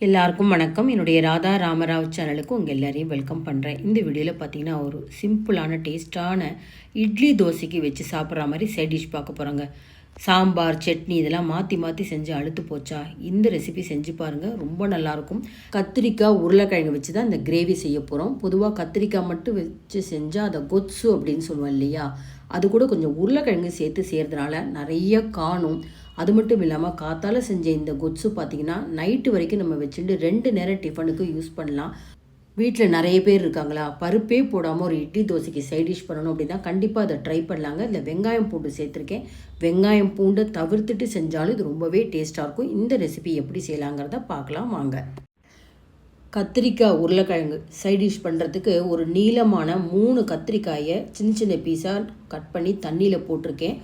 எல்லாருக்கும் வணக்கம். என்னுடைய ராதா ராமராவ் சேனலுக்கு உங்கள் எல்லாரையும் வெல்கம் பண்ணுறேன். இந்த வீடியோவில் பார்த்தீங்கன்னா ஒரு சிம்பிளான டேஸ்ட்டான இட்லி தோசைக்கு வச்சு சாப்பிட்ற மாதிரி சைட் டிஷ் பார்க்க போகிறாங்க. சாம்பார் சட்னி இதெல்லாம் மாற்றி மாற்றி செஞ்சு அழுத்து போச்சா, இந்த ரெசிபி செஞ்சு பாருங்கள், ரொம்ப நல்லாயிருக்கும். கத்திரிக்காய் உருளைக்கிழங்கு வச்சு தான் இந்த கிரேவி செய்ய போகிறோம். பொதுவாக கத்திரிக்காய் மட்டும் வச்சு செஞ்சால் அதை கொத்ஸு அப்படின்னு சொல்லுவோம் இல்லையா, அது கூட கொஞ்சம் உருளைக்கிழங்கு சேர்த்து செய்கிறதுனால நிறைய காணும். அது மட்டும் இல்லாமல் காத்தால் செஞ்ச இந்த கொத்ஸு பார்த்திங்கன்னா நைட்டு வரைக்கும் நம்ம வச்சுட்டு 2 நேரம் டிஃபனுக்கு யூஸ் பண்ணலாம். வீட்டில் நிறைய பேர் இருக்காங்களா, பருப்பே போடாமல் ஒரு இட்லி தோசைக்கு சைட் டிஷ் பண்ணணும் அப்படின்னா கண்டிப்பாக அதை ட்ரை பண்ணலாங்க. இதில் வெங்காயம் பூண்டு சேர்த்துருக்கேன். வெங்காயம் பூண்டை தவிர்த்துட்டு செஞ்சாலும் இது ரொம்பவே டேஸ்ட்டாக இருக்கும். இந்த ரெசிபி எப்படி செய்யலாங்கிறத பார்க்கலாம் வாங்க. கத்திரிக்காய் உருளைக்கிழங்கு சைட் டிஷ் பண்ணுறதுக்கு ஒரு நீளமான 3 கத்திரிக்காயை சின்ன சின்ன பீஸாக கட் பண்ணி தண்ணியில் போட்டிருக்கேன்.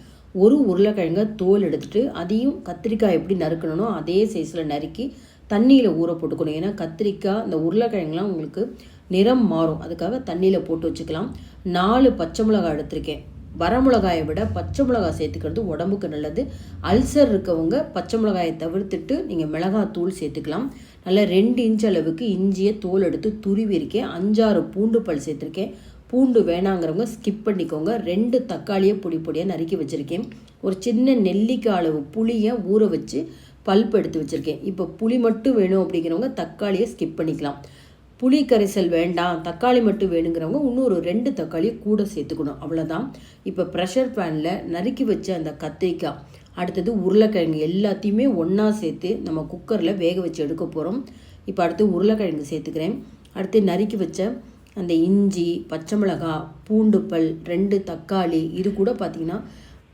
ஒரு உருளைக்கிழங்கை தோல் எடுத்துகிட்டு அதையும் கத்திரிக்காய் எப்படி நறுக்கணுமோ அதே சைஸில் நறுக்கி தண்ணியில் ஊற போட்டுக்கணும். ஏன்னா கத்திரிக்காய் இந்த உருளைக்கிழங்குலாம் உங்களுக்கு நிறம் மாறும், அதுக்காக தண்ணியில் போட்டு வச்சுக்கலாம். 4 பச்சை மிளகாய் எடுத்திருக்கேன். வரமிளகாயை விட பச்சை மிளகாய் சேர்த்துக்கிறது உடம்புக்கு நல்லது. அல்சர் இருக்கவங்க பச்சை மிளகாயை தவிர்த்துட்டு நீங்கள் மிளகாய் தூள் சேர்த்துக்கலாம். நல்லா 2 இன்ச் அளவுக்கு இஞ்சியை தோல் எடுத்து துருவி இருக்கேன். 5-6 பூண்டு பல் சேர்த்துருக்கேன். பூண்டு வேணாங்கிறவங்க ஸ்கிப் பண்ணிக்கோங்க. 2 தக்காளியை பொடியாக நறுக்கி வச்சுருக்கேன். ஒரு சின்ன நெல்லிக்காய் அளவு புளியை ஊற வச்சு பல்ப் எடுத்து வச்சுருக்கேன். இப்போ புளி மட்டும் வேணும் அப்படிங்கிறவங்க தக்காளியை ஸ்கிப் பண்ணிக்கலாம். புளி கரைசல் வேண்டாம், தக்காளி மட்டும் வேணுங்கிறவங்க இன்னொரு 2 தக்காளியை கூட சேர்த்துக்கணும், அவ்வளோதான். இப்போ ப்ரெஷர் பேனில் நறுக்கி வச்ச அந்த கத்திரிக்காய், அடுத்தது உருளைக்கிழங்கு எல்லாத்தையுமே ஒன்றா சேர்த்து நம்ம குக்கரில் வேக வச்சு எடுக்க போகிறோம். இப்போ அடுத்து உருளைக்கிழங்கு சேர்த்துக்கிறேன். அடுத்து நறுக்கி வச்ச அந்த இஞ்சி, பச்சை மிளகாய், பூண்டு பல், 2 தக்காளி, இது கூட பார்த்திங்கன்னா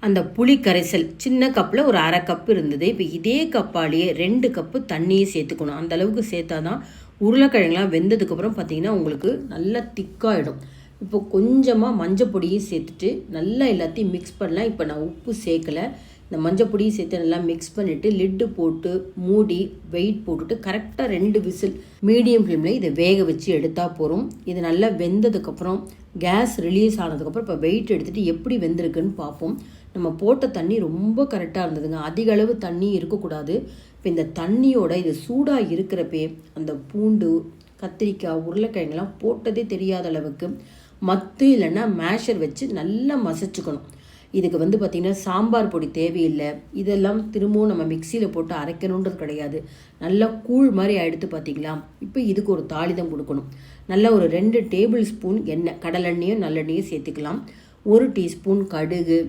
அந்த புளி கரைசல் சின்ன கப்பில் ஒரு 1/2 கப்பு இருந்தது. இப்போ இதே கப்பாலேயே 2 கப்பு தண்ணியை சேர்த்துக்கணும். அந்த அளவுக்கு சேர்த்தா தான் உருளைக்கிழங்குலாம் வெந்ததுக்கப்புறம் பார்த்திங்கன்னா உங்களுக்கு நல்லா திக்காகிடும். இப்போ கொஞ்சமாக மஞ்சள் பொடியும் சேர்த்துட்டு நல்லா எல்லாத்தையும் மிக்ஸ் பண்ணலாம். இப்போ நான் உப்பு சேர்க்கலை. இந்த மஞ்சள் பொடியும் சேர்த்து நல்லா மிக்ஸ் பண்ணிவிட்டு லிட்டு போட்டு மூடி வெயிட் போட்டுட்டு கரெக்டாக 2 விசில் மீடியம் ஃப்ளேமில் இதை வேக வச்சு எடுத்தால் போகிறோம். இது நல்லா வெந்ததுக்கப்புறம் கேஸ் ரிலீஸ் ஆனதுக்கப்புறம் இப்போ வெயிட் எடுத்துகிட்டு எப்படி வெந்திருக்குன்னு பார்ப்போம். நம்ம போட்ட தண்ணி ரொம்ப கரெக்டாக இருந்ததுங்க. அதிக அளவு தண்ணி இருக்கக்கூடாது. இப்போ இந்த தண்ணியோட இது சூடாக இருக்கிறப்பே அந்த பூண்டு, கத்திரிக்காய், உருளைக்கிழங்குலாம் போட்டதே தெரியாத அளவுக்கு மத்து இல்லைன்னா மேஷர் வச்சு நல்லா மசிச்சுக்கணும். இதுக்கு பார்த்திங்கன்னா சாம்பார் பொடி தேவையில்லை. இதெல்லாம் திரும்பவும் நம்ம மிக்சியில் போட்டு அரைக்கணுன்றது கிடையாது. நல்லா கூழ் மாதிரி எடுத்து பார்த்திங்களா. இப்போ இதுக்கு ஒரு தாளிதம் கொடுக்கணும். நல்லா ஒரு 2 டேபிள் ஸ்பூன் எண்ணெய், கடலெண்ணெயும் நல்லெண்ணெயும் சேர்த்துக்கலாம். 1 டீஸ்பூன் கடுகு,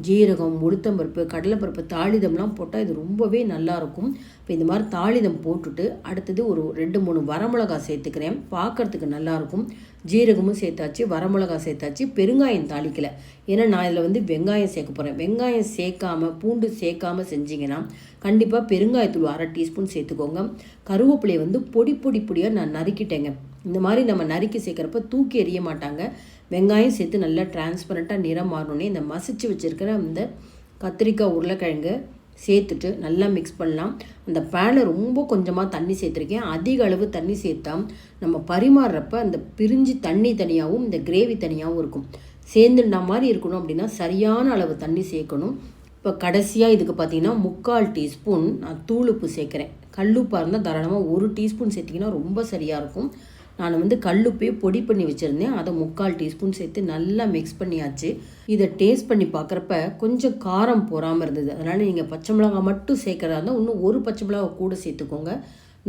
ஜீரகம், உளுத்தம்பருப்பு, கடலைப்பருப்பு தாளிதம்லாம் போட்டால் இது ரொம்பவே நல்லாயிருக்கும். இப்போ இந்த மாதிரி தாளிதம் போட்டுட்டு அடுத்தது ஒரு 2-3 வரமிளகாய் சேர்த்துக்கிறேன். பார்க்குறதுக்கு நல்லாயிருக்கும். ஜீரகமும் சேர்த்தாச்சு, வரமிளகாய் சேர்த்தாச்சு. பெருங்காயம் தாளிக்கலை, ஏன்னா நான் இதில் வெங்காயம் சேர்க்க போகிறேன். வெங்காயம் சேர்க்காமல் பூண்டு சேர்க்காமல் செஞ்சிங்கன்னா கண்டிப்பாக பெருங்காயத்தூள் 1/2 டீஸ்பூன் சேர்த்துக்கோங்க. கருவேப்பிலையை பொடியாக நான் நறுக்கிட்டேங்க. இந்த மாதிரி நம்ம நறுக்கி சேர்க்குறப்ப தூக்கி எறிய மாட்டாங்க. வெங்காயம் சேர்த்து நல்லா டிரான்ஸ்பரண்ட்டாக நிறம் மாறணுன்னே இந்த மசிச்சு வச்சுருக்கிற இந்த கத்திரிக்காய் உருளைக்கிழங்கு சேர்த்துட்டு நல்லா மிக்ஸ் பண்ணலாம். அந்த பேனில் ரொம்ப கொஞ்சமாக தண்ணி சேர்த்துருக்கேன். அதிக அளவு தண்ணி சேர்த்தா நம்ம பரிமாறுறப்ப அந்த பிரிஞ்சு தண்ணி தனியாகவும் இந்த கிரேவி தனியாகவும் இருக்கும். சேர்ந்துட்ட மாதிரி இருக்கணும் அப்படின்னா சரியான அளவு தண்ணி சேர்க்கணும். இப்போ கடைசியாக இதுக்கு பார்த்திங்கன்னா 3/4 டீஸ்பூன் நான் தூளுப்பு சேர்க்குறேன். கல்லுப்பாக இருந்தால் தாராளமாக 1 டீஸ்பூன் சேர்த்திங்கன்னா ரொம்ப சரியாக இருக்கும். நான் கல்லுப்பே பொடி பண்ணி வச்சுருந்தேன், அதை 3/4 டீஸ்பூன் சேர்த்து நல்லா மிக்ஸ் பண்ணியாச்சு. இதை டேஸ்ட் பண்ணி பார்க்குறப்ப கொஞ்சம் காரம் போகாமல் இருந்தது. அதனால் நீங்கள் பச்சை மிளகாய் மட்டும் சேர்க்குறதா இருந்தால் இன்னும் 1 பச்சை மிளகாய் கூட சேர்த்துக்கோங்க.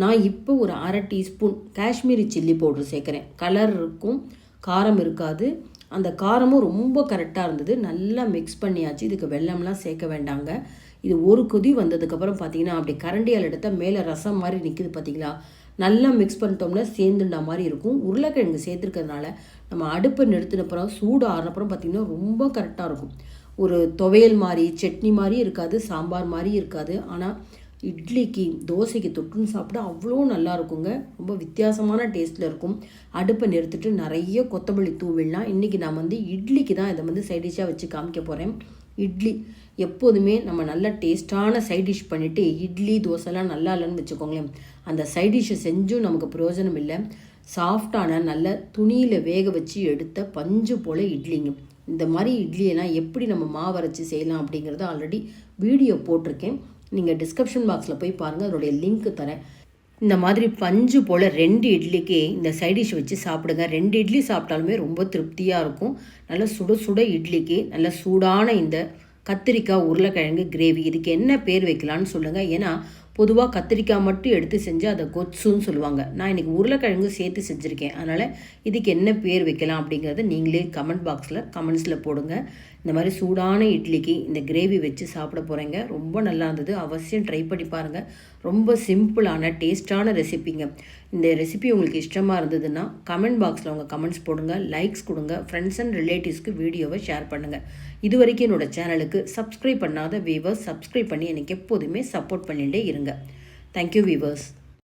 நான் இப்போ ஒரு 1/2 டீஸ்பூன் காஷ்மீரி சில்லி பவுடர் சேர்க்குறேன். கலர் இருக்கும், காரம் இருக்காது. அந்த காரமும் ரொம்ப கரெக்டாக இருந்தது. நல்லா மிக்ஸ் பண்ணியாச்சு. இதுக்கு வெல்லம்லாம் சேர்க்க வேண்டாங்க. இது ஒரு கொதி வந்ததுக்கப்புறம் பார்த்திங்கன்னா அப்படி கரண்டியால் எடுத்தால் மேலே ரசம் மாதிரி நிற்கிது பார்த்திங்களா. நல்லா மிக்ஸ் பண்ணிட்டோம்னா சேர்ந்துண்டா மாதிரி இருக்கும். உருளைக்கிழங்கு சேர்த்துருக்கிறதுனால நம்ம அடுப்பை நிறுத்தினப்புறம் சூடு ஆறினப்புறம் பார்த்திங்கன்னா ரொம்ப கரெக்டாக இருக்கும். ஒரு துவையல் மாதிரி சட்னி மாதிரி இருக்காது, சாம்பார் மாதிரி இருக்காது. ஆனால் இட்லிக்கு தோசைக்கு தொட்டுன்னு சாப்பிட அவ்வளோ நல்லா இருக்குங்க. ரொம்ப வித்தியாசமான டேஸ்ட்டில் இருக்கும். அடுப்பை நிறுத்திட்டு நிறைய கொத்தமல்லி தூவிடலாம். இன்றைக்கி நான் இட்லிக்கு தான் இதை சைட் டிஷ்ஷாக வச்சு காமிக்க போகிறேன். இட்லி எப்போதுமே நம்ம நல்ல டேஸ்ட்டான சைட் டிஷ் பண்ணிவிட்டு இட்லி தோசைலாம் நல்லா இல்லைன்னு வச்சுக்கோங்களேன், அந்த சைட் டிஷ்ஷை செஞ்சும் நமக்கு பிரயோஜனம் இல்லை. சாஃப்டான நல்ல துணியில் வேக வச்சு எடுத்த பஞ்சு போல் இட்லிங்க. இந்த மாதிரி இட்லியெல்லாம் எப்படி நம்ம மாவரைச்சி செய்யலாம் அப்படிங்கிறத ஆல்ரெடி வீடியோ போட்டிருக்கேன். நீங்கள் டிஸ்கிரிப்ஷன் பாக்ஸில் போய் பாருங்கள், அதோடைய லிங்க்கு தரேன். இந்த மாதிரி பஞ்சு போல் 2 இட்லிக்கு இந்த சைட் டிஷ் வச்சு சாப்பிடுங்க. 2 இட்லி சாப்பிட்டாலுமே ரொம்ப திருப்தியாக இருக்கும். நல்ல சுட சுட இட்லிக்கு நல்ல சூடான இந்த கத்திரிக்காய் உருளைக்கிழங்கு கிரேவி, இதுக்கு என்ன பேர் வைக்கலான்னு சொல்லுங்கள். ஏன்னா பொதுவாக கத்திரிக்காய் மட்டும் எடுத்து செஞ்சு அதை கொச்சுன்னு சொல்லுவாங்க. நான் இன்றைக்கி உருளைக்கிழங்கு சேர்த்து செஞ்சுருக்கேன். அதனால் இதுக்கு என்ன பேர் வைக்கலாம் அப்படிங்கிறத நீங்களே கமெண்ட்ஸில் போடுங்க. இந்த மாதிரி சூடான இட்லிக்கு இந்த கிரேவி வச்சு சாப்பிட போகிறேங்க. ரொம்ப நல்லா இருந்தது. அவசியம் ட்ரை பண்ணி பாருங்கள். ரொம்ப சிம்பிளான டேஸ்டான ரெசிபிங்க. இந்த ரெசிபி உங்களுக்கு இஷ்டமாக இருந்ததுன்னா கமெண்ட் பாக்ஸில் உங்கள் கமெண்ட்ஸ் போடுங்க, லைக்ஸ் கொடுங்க, ஃப்ரெண்ட்ஸ் அண்ட் ரிலேட்டிவ்ஸ்க்கு வீடியோவை ஷேர் பண்ணுங்கள். இது வரைக்கும் என்னோடய சேனலுக்கு சப்ஸ்கிரைப் பண்ணாத வீவர்ஸ் சப்ஸ்கிரைப் பண்ணி எனக்கு எப்போதுமே சப்போர்ட் பண்ணிகிட்டே இருங்க. Thank you viewers.